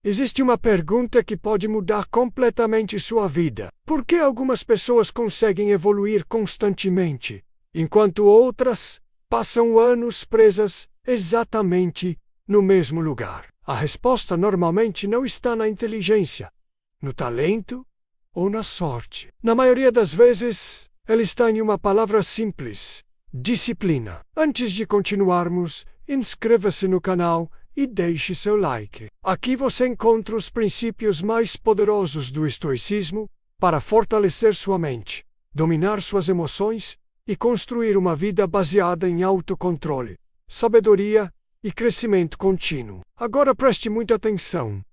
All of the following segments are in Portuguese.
Existe uma pergunta que pode mudar completamente sua vida. Por que algumas pessoas conseguem evoluir constantemente, enquanto outras passam anos presas exatamente no mesmo lugar? A resposta normalmente não está na inteligência, no talento ou na sorte. Na maioria das vezes, ela está em uma palavra simples: disciplina. Antes de continuarmos, inscreva-se no canal e deixe seu like. Aqui você encontra os princípios mais poderosos do estoicismo para fortalecer sua mente, dominar suas emoções e construir uma vida baseada em autocontrole, sabedoria e crescimento contínuo. Agora preste muita atenção,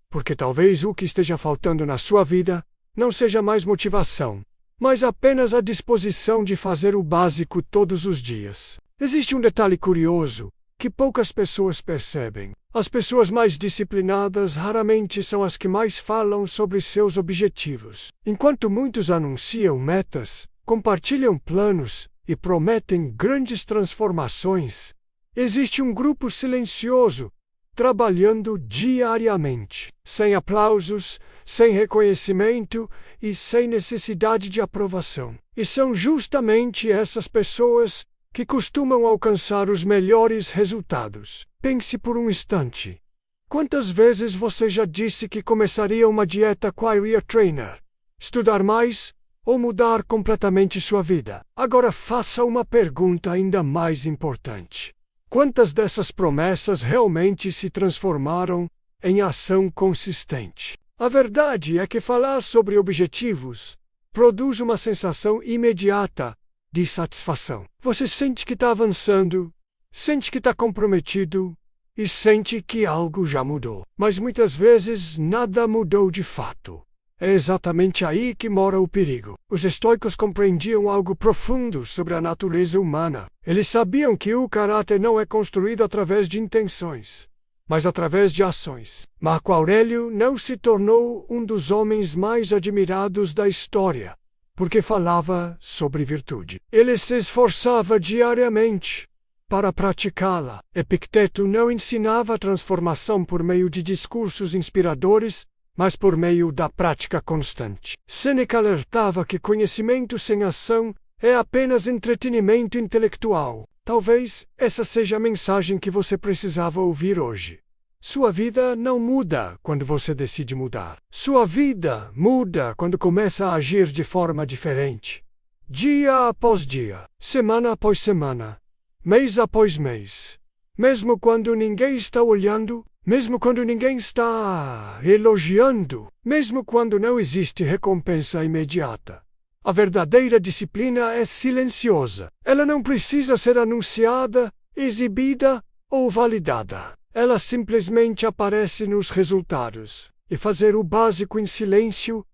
porque talvez o que esteja faltando na sua vida não seja mais motivação, mas apenas a disposição de fazer o básico todos os dias. Existe um detalhe curioso que poucas pessoas percebem. As pessoas mais disciplinadas raramente são as que mais falam sobre seus objetivos. Enquanto muitos anunciam metas, compartilham planos e prometem grandes transformações, existe um grupo silencioso, trabalhando diariamente, sem aplausos, sem reconhecimento e sem necessidade de aprovação. E são justamente essas pessoas que costumam alcançar os melhores resultados. Pense por um instante. Quantas vezes você já disse que começaria uma dieta Career Trainer, estudar mais ou mudar completamente sua vida? Agora faça uma pergunta ainda mais importante. Quantas dessas promessas realmente se transformaram em ação consistente? A verdade é que falar sobre objetivos produz uma sensação imediata de satisfação. Você sente que está avançando, sente que está comprometido e sente que algo já mudou. Mas muitas vezes nada mudou de fato. É exatamente aí que mora o perigo. Os estoicos compreendiam algo profundo sobre a natureza humana. Eles sabiam que o caráter não é construído através de intenções, mas através de ações. Marco Aurélio não se tornou um dos homens mais admirados da história porque falava sobre virtude. Ele se esforçava diariamente para praticá-la. Epicteto não ensinava a transformação por meio de discursos inspiradores, mas por meio da prática constante. Sêneca alertava que conhecimento sem ação é apenas entretenimento intelectual. Talvez essa seja a mensagem que você precisava ouvir hoje. Sua vida não muda quando você decide mudar. Sua vida muda quando começa a agir de forma diferente. Dia após dia, semana após semana, mês após mês. Mesmo quando ninguém está olhando, mesmo quando ninguém está elogiando, mesmo quando não existe recompensa imediata. A verdadeira disciplina é silenciosa. Ela não precisa ser anunciada, exibida ou validada. Ela simplesmente aparece nos resultados. E fazer o básico em silêncio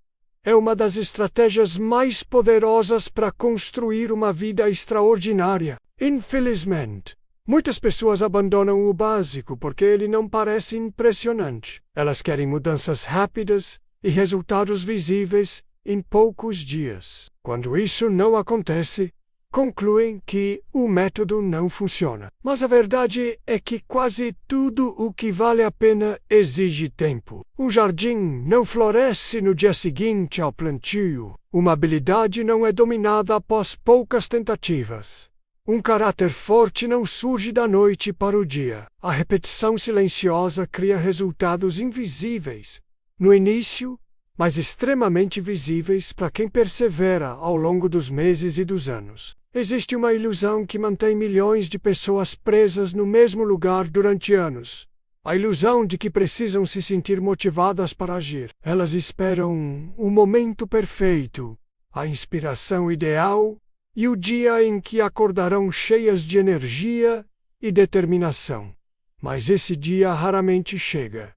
é uma das estratégias mais poderosas para construir uma vida extraordinária. Infelizmente, muitas pessoas abandonam o básico porque ele não parece impressionante. Elas querem mudanças rápidas e resultados visíveis em poucos dias. Quando isso não acontece, concluem que o método não funciona. Mas a verdade é que quase tudo o que vale a pena exige tempo. Um jardim não floresce no dia seguinte ao plantio. Uma habilidade não é dominada após poucas tentativas. Um caráter forte não surge da noite para o dia. A repetição silenciosa cria resultados invisíveis no início, mas extremamente visíveis para quem persevera ao longo dos meses e dos anos. Existe uma ilusão que mantém milhões de pessoas presas no mesmo lugar durante anos. A ilusão de que precisam se sentir motivadas para agir. Elas esperam o momento perfeito, a inspiração ideal e o dia em que acordarão cheias de energia e determinação. Mas esse dia raramente chega.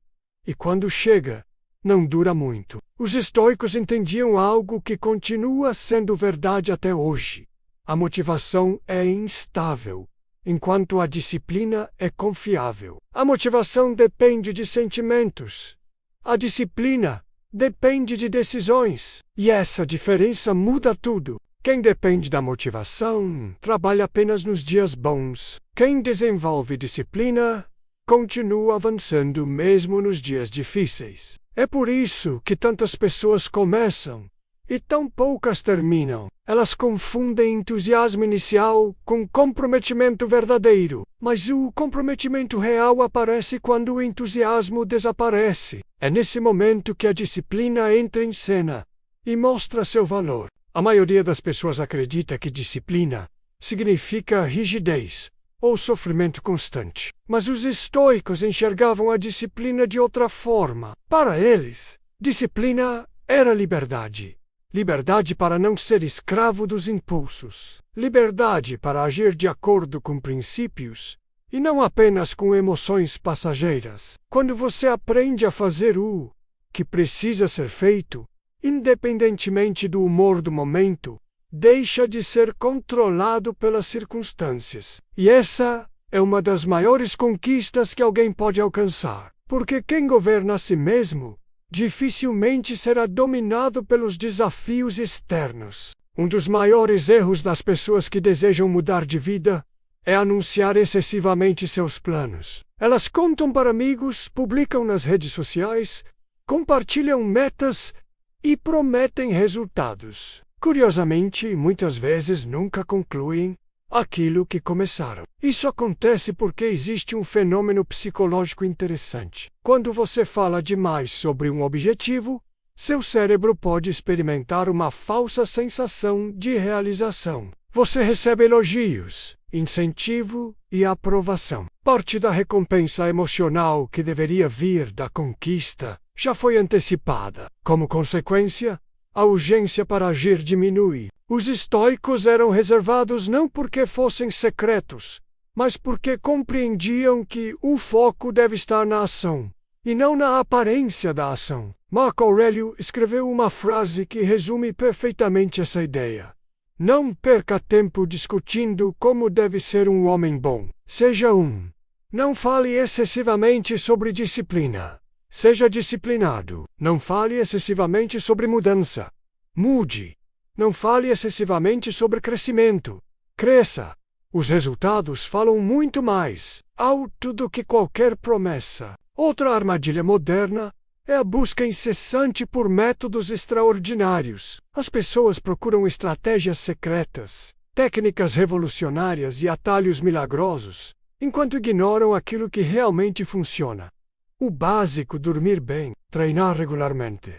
E quando chega, não dura muito. Os estoicos entendiam algo que continua sendo verdade até hoje. A motivação é instável, enquanto a disciplina é confiável. A motivação depende de sentimentos. A disciplina depende de decisões. E essa diferença muda tudo. Quem depende da motivação trabalha apenas nos dias bons. Quem desenvolve disciplina continua avançando mesmo nos dias difíceis. É por isso que tantas pessoas começam e tão poucas terminam. Elas confundem entusiasmo inicial com comprometimento verdadeiro, mas o comprometimento real aparece quando o entusiasmo desaparece. É nesse momento que a disciplina entra em cena e mostra seu valor. A maioria das pessoas acredita que disciplina significa rigidez ou sofrimento constante. Mas os estoicos enxergavam a disciplina de outra forma. Para eles, disciplina era liberdade. Liberdade para não ser escravo dos impulsos. Liberdade para agir de acordo com princípios e não apenas com emoções passageiras. Quando você aprende a fazer o que precisa ser feito, independentemente do humor do momento, deixa de ser controlado pelas circunstâncias. E essa é uma das maiores conquistas que alguém pode alcançar. Porque quem governa a si mesmo dificilmente será dominado pelos desafios externos. Um dos maiores erros das pessoas que desejam mudar de vida é anunciar excessivamente seus planos. Elas contam para amigos, publicam nas redes sociais, compartilham metas e prometem resultados. Curiosamente, muitas vezes nunca concluem aquilo que começaram. Isso acontece porque existe um fenômeno psicológico interessante. Quando você fala demais sobre um objetivo, seu cérebro pode experimentar uma falsa sensação de realização. Você recebe elogios, incentivo e aprovação. Parte da recompensa emocional que deveria vir da conquista já foi antecipada. Como consequência, a urgência para agir diminui. Os estoicos eram reservados não porque fossem secretos, mas porque compreendiam que o foco deve estar na ação, e não na aparência da ação. Marco Aurélio escreveu uma frase que resume perfeitamente essa ideia. Não perca tempo discutindo como deve ser um homem bom. Seja um. Não fale excessivamente sobre disciplina. Seja disciplinado. Não fale excessivamente sobre mudança. Mude. Não fale excessivamente sobre crescimento. Cresça. Os resultados falam muito mais alto do que qualquer promessa. Outra armadilha moderna é a busca incessante por métodos extraordinários. As pessoas procuram estratégias secretas, técnicas revolucionárias e atalhos milagrosos, enquanto ignoram aquilo que realmente funciona. O básico: dormir bem, treinar regularmente,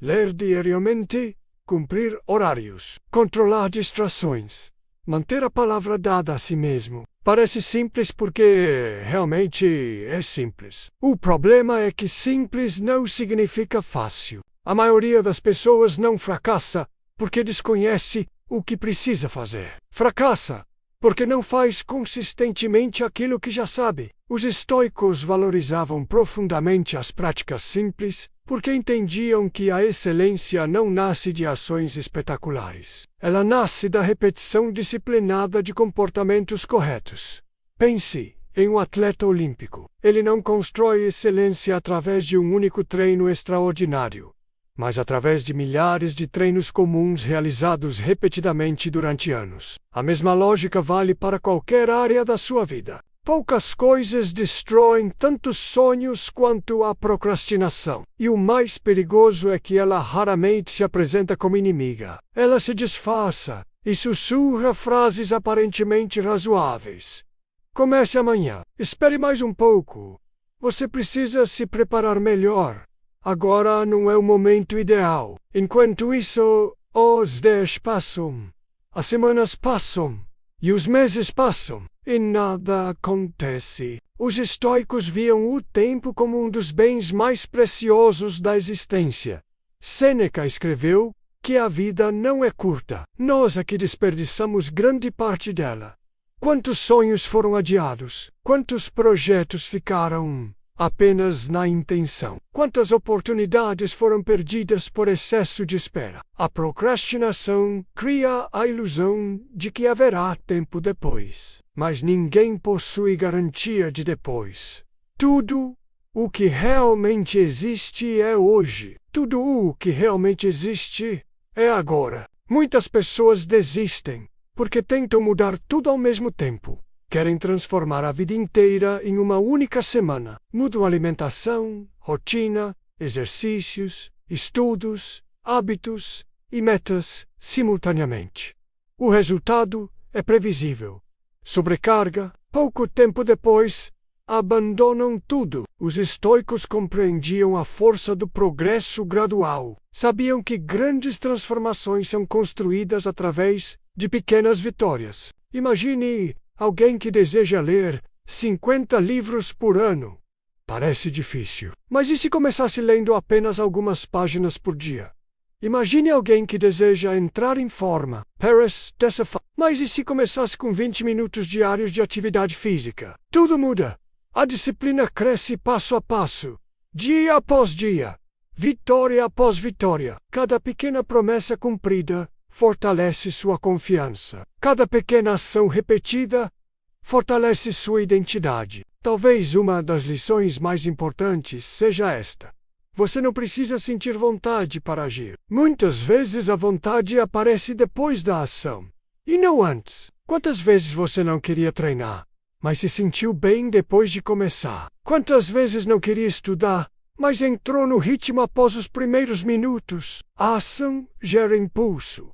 ler diariamente, cumprir horários, controlar distrações, manter a palavra dada a si mesmo. Parece simples porque realmente é simples. O problema é que simples não significa fácil. A maioria das pessoas não fracassa porque desconhece o que precisa fazer. Fracassa porque não faz consistentemente aquilo que já sabe. Os estoicos valorizavam profundamente as práticas simples porque entendiam que a excelência não nasce de ações espetaculares. Ela nasce da repetição disciplinada de comportamentos corretos. Pense em um atleta olímpico. Ele não constrói excelência através de um único treino extraordinário, mas através de milhares de treinos comuns realizados repetidamente durante anos. A mesma lógica vale para qualquer área da sua vida. Poucas coisas destroem tantos sonhos quanto a procrastinação. E o mais perigoso é que ela raramente se apresenta como inimiga. Ela se disfarça e sussurra frases aparentemente razoáveis. Comece amanhã. Espere mais um pouco. Você precisa se preparar melhor. Agora não é o momento ideal. Enquanto isso, os dias passam, as semanas passam e os meses passam e nada acontece. Os estoicos viam o tempo como um dos bens mais preciosos da existência. Sêneca escreveu que a vida não é curta. Nós é que desperdiçamos grande parte dela. Quantos sonhos foram adiados? Quantos projetos ficaram apenas na intenção? Quantas oportunidades foram perdidas por excesso de espera? A procrastinação cria a ilusão de que haverá tempo depois. Mas ninguém possui garantia de depois. Tudo o que realmente existe é hoje. Tudo o que realmente existe é agora. Muitas pessoas desistem porque tentam mudar tudo ao mesmo tempo. Querem transformar a vida inteira em uma única semana. Mudam alimentação, rotina, exercícios, estudos, hábitos e metas simultaneamente. O resultado é previsível. Sobrecarga, pouco tempo depois, abandonam tudo. Os estoicos compreendiam a força do progresso gradual. Sabiam que grandes transformações são construídas através de pequenas vitórias. Imagine alguém que deseja ler 50 livros por ano. Parece difícil. Mas e se começasse lendo apenas algumas páginas por dia? Imagine alguém que deseja entrar em forma. Paris dessa forma. Mas e se começasse com 20 minutos diários de atividade física? Tudo muda. A disciplina cresce passo a passo, dia após dia, vitória após vitória. Cada pequena promessa cumprida fortalece sua confiança. Cada pequena ação repetida fortalece sua identidade. Talvez uma das lições mais importantes seja esta: você não precisa sentir vontade para agir. Muitas vezes a vontade aparece depois da ação, e não antes. Quantas vezes você não queria treinar, mas se sentiu bem depois de começar? Quantas vezes não queria estudar, mas entrou no ritmo após os primeiros minutos? A ação gera impulso.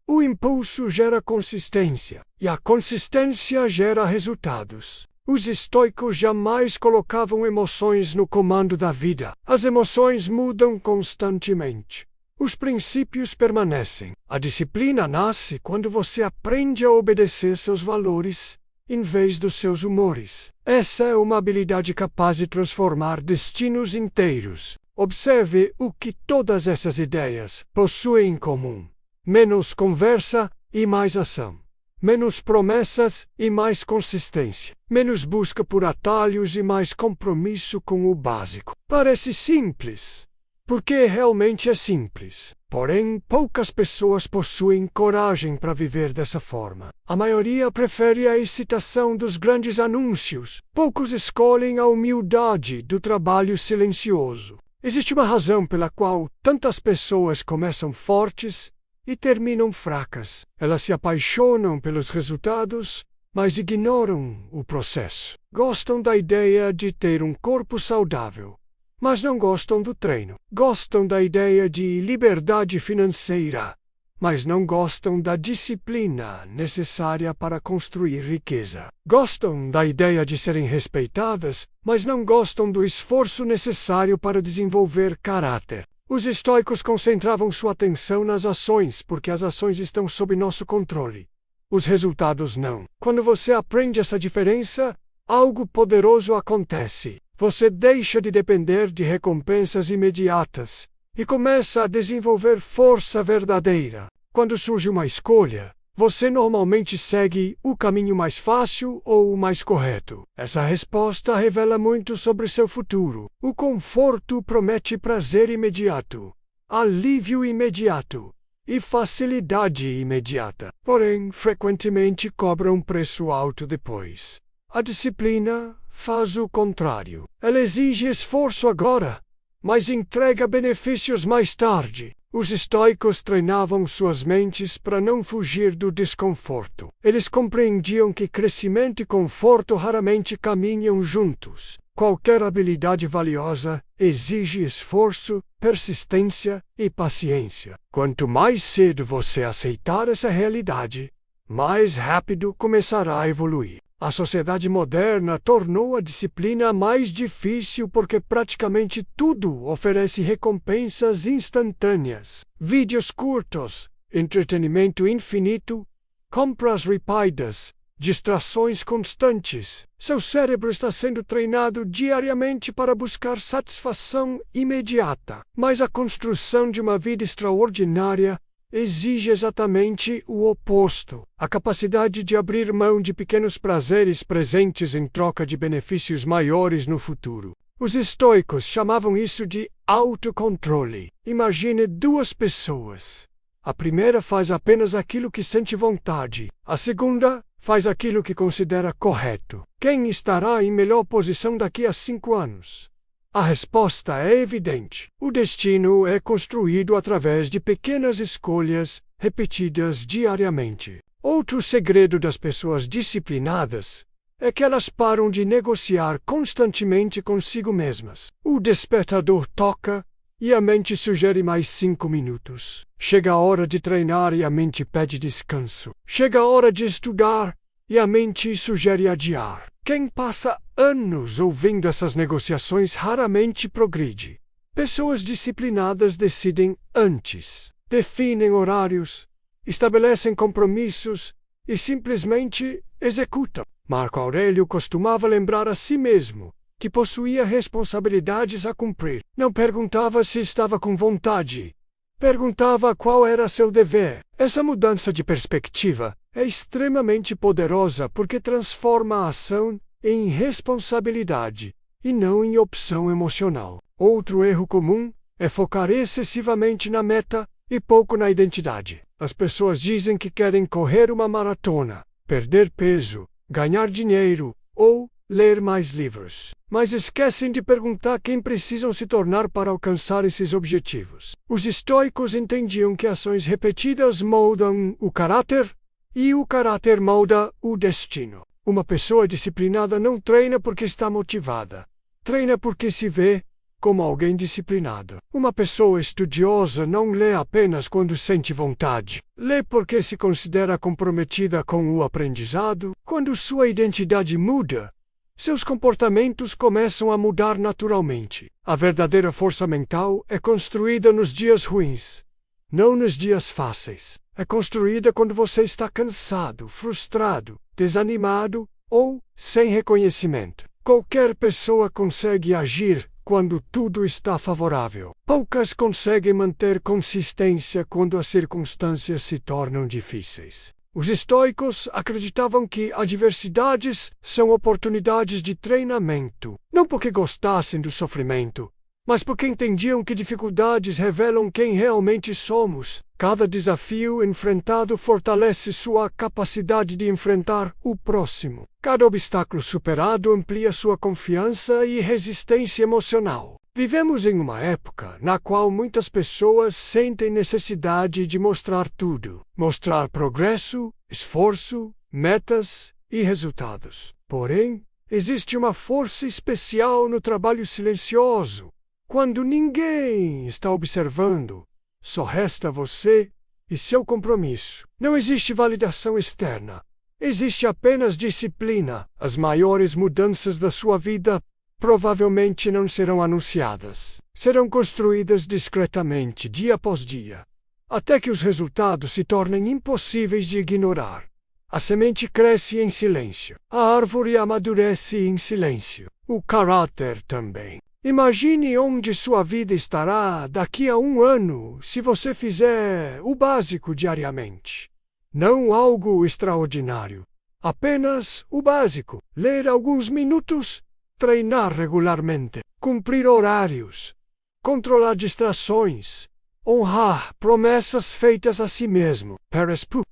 O impulso gera consistência, e a consistência gera resultados. Os estoicos jamais colocavam emoções no comando da vida. As emoções mudam constantemente. Os princípios permanecem. A disciplina nasce quando você aprende a obedecer seus valores em vez dos seus humores. Essa é uma habilidade capaz de transformar destinos inteiros. Observe o que todas essas ideias possuem em comum: menos conversa e mais ação. Menos promessas e mais consistência. Menos busca por atalhos e mais compromisso com o básico. Parece simples, porque realmente é simples. Porém, poucas pessoas possuem coragem para viver dessa forma. A maioria prefere a excitação dos grandes anúncios. Poucos escolhem a humildade do trabalho silencioso. Existe uma razão pela qual tantas pessoas começam fortes e terminam fracas. Elas se apaixonam pelos resultados, mas ignoram o processo. Gostam da ideia de ter um corpo saudável, mas não gostam do treino. Gostam da ideia de liberdade financeira, mas não gostam da disciplina necessária para construir riqueza. Gostam da ideia de serem respeitadas, mas não gostam do esforço necessário para desenvolver caráter. Os estoicos concentravam sua atenção nas ações, porque as ações estão sob nosso controle. Os resultados não. Quando você aprende essa diferença, algo poderoso acontece. Você deixa de depender de recompensas imediatas e começa a desenvolver força verdadeira. Quando surge uma escolha, você normalmente segue o caminho mais fácil ou o mais correto. Essa resposta revela muito sobre seu futuro. O conforto promete prazer imediato, alívio imediato e facilidade imediata. Porém, frequentemente cobra um preço alto depois. A disciplina faz o contrário. Ela exige esforço agora, mas entrega benefícios mais tarde. Os estoicos treinavam suas mentes para não fugir do desconforto. Eles compreendiam que crescimento e conforto raramente caminham juntos. Qualquer habilidade valiosa exige esforço, persistência e paciência. Quanto mais cedo você aceitar essa realidade, mais rápido começará a evoluir. A sociedade moderna tornou a disciplina mais difícil porque praticamente tudo oferece recompensas instantâneas. Vídeos curtos, entretenimento infinito, compras repetidas, distrações constantes. Seu cérebro está sendo treinado diariamente para buscar satisfação imediata. Mas a construção de uma vida extraordinária exige exatamente o oposto. A capacidade de abrir mão de pequenos prazeres presentes em troca de benefícios maiores no futuro. Os estoicos chamavam isso de autocontrole. Imagine duas pessoas. A primeira faz apenas aquilo que sente vontade. A segunda faz aquilo que considera correto. Quem estará em melhor posição daqui a 5 anos? A resposta é evidente. O destino é construído através de pequenas escolhas repetidas diariamente. Outro segredo das pessoas disciplinadas é que elas param de negociar constantemente consigo mesmas. O despertador toca e a mente sugere mais 5 minutos. Chega a hora de treinar e a mente pede descanso. Chega a hora de estudar e a mente sugere adiar. Quem passa anos ouvindo essas negociações raramente progride. Pessoas disciplinadas decidem antes, definem horários, estabelecem compromissos e simplesmente executam. Marco Aurélio costumava lembrar a si mesmo que possuía responsabilidades a cumprir. Não perguntava se estava com vontade. Perguntava qual era seu dever. Essa mudança de perspectiva é extremamente poderosa porque transforma a ação em responsabilidade e não em opção emocional. Outro erro comum é focar excessivamente na meta e pouco na identidade. As pessoas dizem que querem correr uma maratona, perder peso, ganhar dinheiro ou ler mais livros, mas esquecem de perguntar quem precisam se tornar para alcançar esses objetivos. Os estoicos entendiam que ações repetidas moldam o caráter e o caráter molda o destino. Uma pessoa disciplinada não treina porque está motivada, treina porque se vê como alguém disciplinado. Uma pessoa estudiosa não lê apenas quando sente vontade. Lê porque se considera comprometida com o aprendizado. Quando sua identidade muda, seus comportamentos começam a mudar naturalmente. A verdadeira força mental é construída nos dias ruins, não nos dias fáceis. É construída quando você está cansado, frustrado, desanimado ou sem reconhecimento. Qualquer pessoa consegue agir quando tudo está favorável. Poucas conseguem manter consistência quando as circunstâncias se tornam difíceis. Os estoicos acreditavam que adversidades são oportunidades de treinamento, não porque gostassem do sofrimento, mas porque entendiam que dificuldades revelam quem realmente somos. Cada desafio enfrentado fortalece sua capacidade de enfrentar o próximo. Cada obstáculo superado amplia sua confiança e resistência emocional. Vivemos em uma época na qual muitas pessoas sentem necessidade de mostrar tudo. Mostrar progresso, esforço, metas e resultados. Porém, existe uma força especial no trabalho silencioso. Quando ninguém está observando, só resta você e seu compromisso. Não existe validação externa. Existe apenas disciplina. As maiores mudanças da sua vida provavelmente não serão anunciadas. Serão construídas discretamente, dia após dia, até que os resultados se tornem impossíveis de ignorar. A semente cresce em silêncio. A árvore amadurece em silêncio. O caráter também. Imagine onde sua vida estará daqui a 1 ano se você fizer o básico diariamente. Não algo extraordinário. Apenas o básico. Ler alguns minutos, treinar regularmente, cumprir horários, controlar distrações, honrar promessas feitas a si mesmo.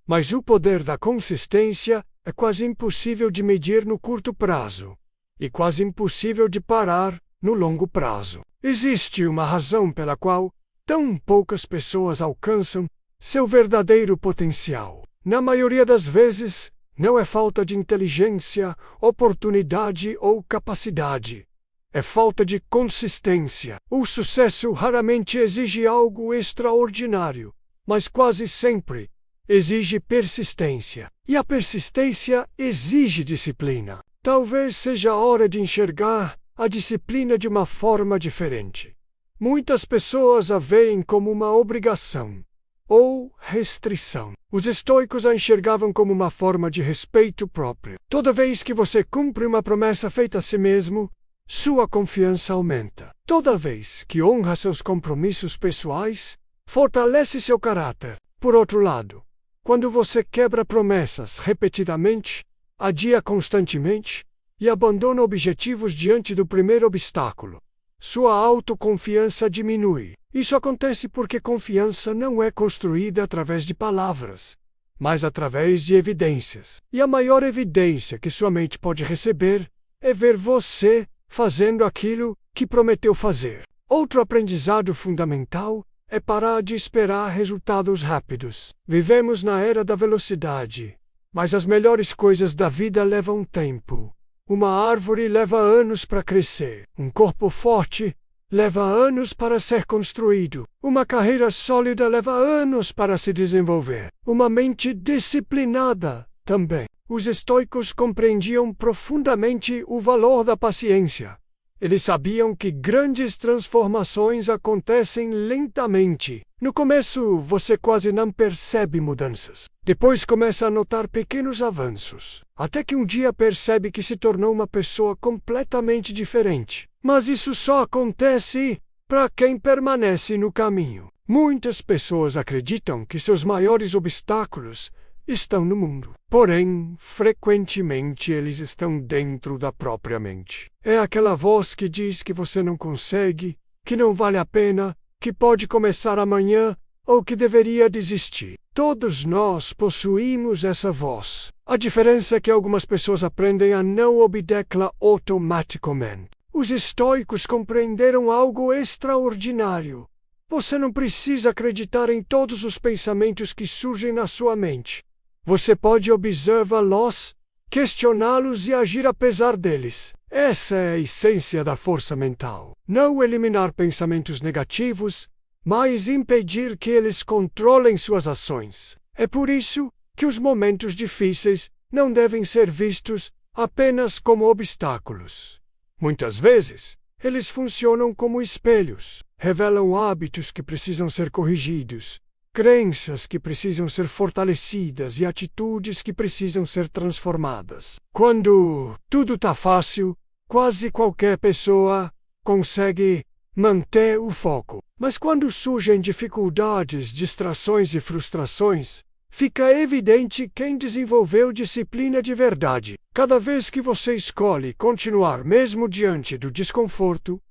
Mas o poder da consistência é quase impossível de medir no curto prazo e quase impossível de parar no longo prazo. Existe uma razão pela qual tão poucas pessoas alcançam seu verdadeiro potencial. Na maioria das vezes, não é falta de inteligência, oportunidade ou capacidade. É falta de consistência. O sucesso raramente exige algo extraordinário, mas quase sempre exige persistência. E a persistência exige disciplina. Talvez seja a hora de enxergar a disciplina de uma forma diferente. Muitas pessoas a veem como uma obrigação ou restrição. Os estoicos a enxergavam como uma forma de respeito próprio. Toda vez que você cumpre uma promessa feita a si mesmo, sua confiança aumenta. Toda vez que honra seus compromissos pessoais, fortalece seu caráter. Por outro lado, quando você quebra promessas repetidamente, adia constantemente e abandona objetivos diante do primeiro obstáculo, sua autoconfiança diminui. Isso acontece porque confiança não é construída através de palavras, mas através de evidências. E a maior evidência que sua mente pode receber é ver você fazendo aquilo que prometeu fazer. Outro aprendizado fundamental é parar de esperar resultados rápidos. Vivemos na era da velocidade, mas as melhores coisas da vida levam tempo. Uma árvore leva anos para crescer. Um corpo forte leva anos para ser construído. Uma carreira sólida leva anos para se desenvolver. Uma mente disciplinada também. Os estoicos compreendiam profundamente o valor da paciência. Eles sabiam que grandes transformações acontecem lentamente. No começo, você quase não percebe mudanças. Depois começa a notar pequenos avanços. Até que um dia percebe que se tornou uma pessoa completamente diferente. Mas isso só acontece para quem permanece no caminho. Muitas pessoas acreditam que seus maiores obstáculos estão no mundo. Porém, frequentemente eles estão dentro da própria mente. É aquela voz que diz que você não consegue, que não vale a pena, que pode começar amanhã ou que deveria desistir. Todos nós possuímos essa voz. A diferença é que algumas pessoas aprendem a não obedecê-la automaticamente. Os estoicos compreenderam algo extraordinário. Você não precisa acreditar em todos os pensamentos que surgem na sua mente. Você pode observá-los, questioná-los e agir apesar deles. Essa é a essência da força mental. Não eliminar pensamentos negativos, mas impedir que eles controlem suas ações. É por isso que os momentos difíceis não devem ser vistos apenas como obstáculos. Muitas vezes, eles funcionam como espelhos, revelam hábitos que precisam ser corrigidos, crenças que precisam ser fortalecidas e atitudes que precisam ser transformadas. Quando tudo está fácil, quase qualquer pessoa consegue manter o foco. Mas quando surgem dificuldades, distrações e frustrações, fica evidente quem desenvolveu disciplina de verdade. Cada vez que você escolhe continuar mesmo diante do desconforto,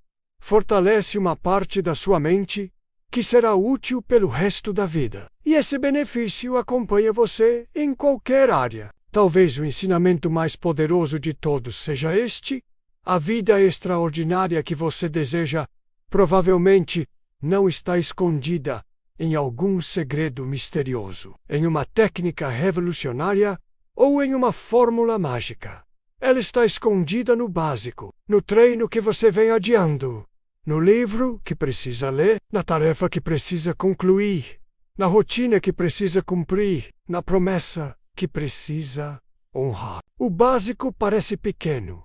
fortalece uma parte da sua mente que será útil pelo resto da vida. E esse benefício acompanha você em qualquer área. Talvez o ensinamento mais poderoso de todos seja este: a vida extraordinária que você deseja provavelmente não está escondida em algum segredo misterioso, em uma técnica revolucionária ou em uma fórmula mágica. Ela está escondida no básico, no treino que você vem adiando, no livro que precisa ler, na tarefa que precisa concluir, na rotina que precisa cumprir, na promessa que precisa honrar. O básico parece pequeno,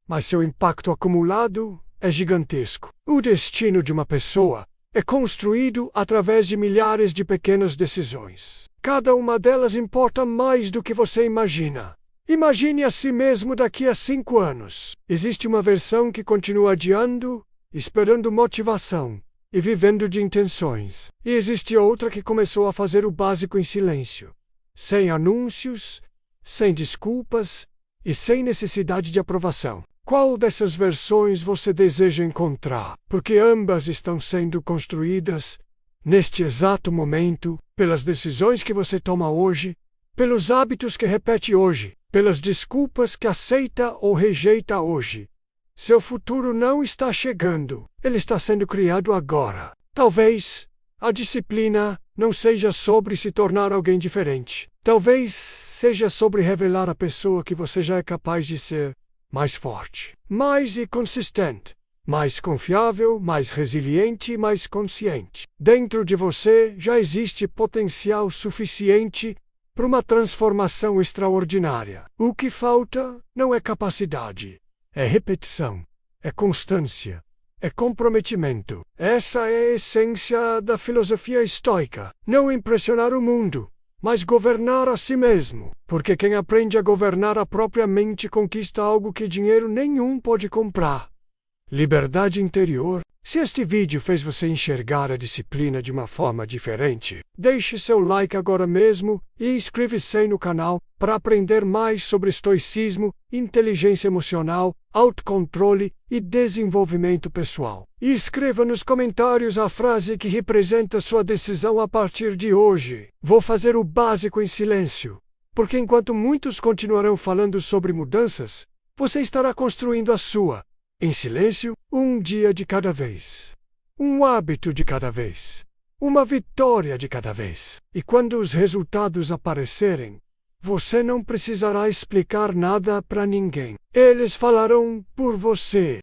mas seu impacto acumulado é gigantesco. O destino de uma pessoa é construído através de milhares de pequenas decisões. Cada uma delas importa mais do que você imagina. Imagine a si mesmo daqui a 5 anos. Existe uma versão que continua adiando, esperando motivação e vivendo de intenções. E existe outra que começou a fazer o básico em silêncio, sem anúncios, sem desculpas e sem necessidade de aprovação. Qual dessas versões você deseja encontrar? Porque ambas estão sendo construídas, neste exato momento, pelas decisões que você toma hoje, pelos hábitos que repete hoje, pelas desculpas que aceita ou rejeita hoje. Seu futuro não está chegando, ele está sendo criado agora. Talvez a disciplina não seja sobre se tornar alguém diferente. Talvez seja sobre revelar a pessoa que você já é capaz de ser. Mais forte, mais consistente, mais confiável, mais resiliente e mais consciente. Dentro de você já existe potencial suficiente para uma transformação extraordinária. O que falta não é capacidade, é repetição, é constância, é comprometimento. Essa é a essência da filosofia estoica. Não impressionar o mundo, mas governar a si mesmo. Porque quem aprende a governar a própria mente conquista algo que dinheiro nenhum pode comprar: liberdade interior. Se este vídeo fez você enxergar a disciplina de uma forma diferente, deixe seu like agora mesmo e inscreva-se no canal para aprender mais sobre estoicismo, inteligência emocional, autocontrole e desenvolvimento pessoal. E escreva nos comentários a frase que representa sua decisão a partir de hoje. Vou fazer o básico em silêncio, porque enquanto muitos continuarão falando sobre mudanças, você estará construindo a sua. Em silêncio, um dia de cada vez. Um hábito de cada vez. Uma vitória de cada vez. E quando os resultados aparecerem, Você não precisará explicar nada para ninguém. Eles falarão por você.